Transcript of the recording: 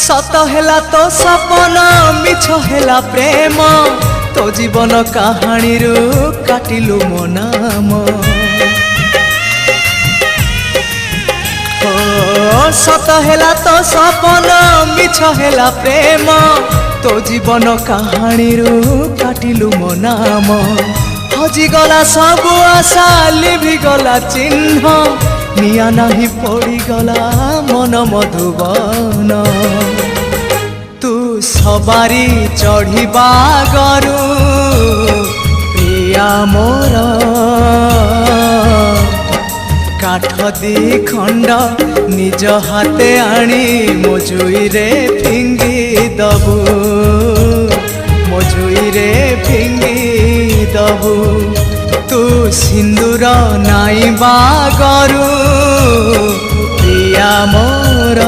सत हेला तो सपन मिछ हेला प्रेम तो जीवन कहानी रू काटिलु मो नाम। सत हेला तो सपन मिछ हेला प्रेम तो जीवन कहानी रू काटिलु मो नाम। हजिगला सबु आशा लिभिगला चिन्ह निया नाही पड़ीगला मन मधुबन। तू सवारी चढ़िबा गरु प्रिया मोर काठ दी खंड निज हाथे आनी मोजुई रे फिंगी दबु मोजुई रे फिंगी दबु। तू सिंदूर नाई बागरु प्रिया मोर।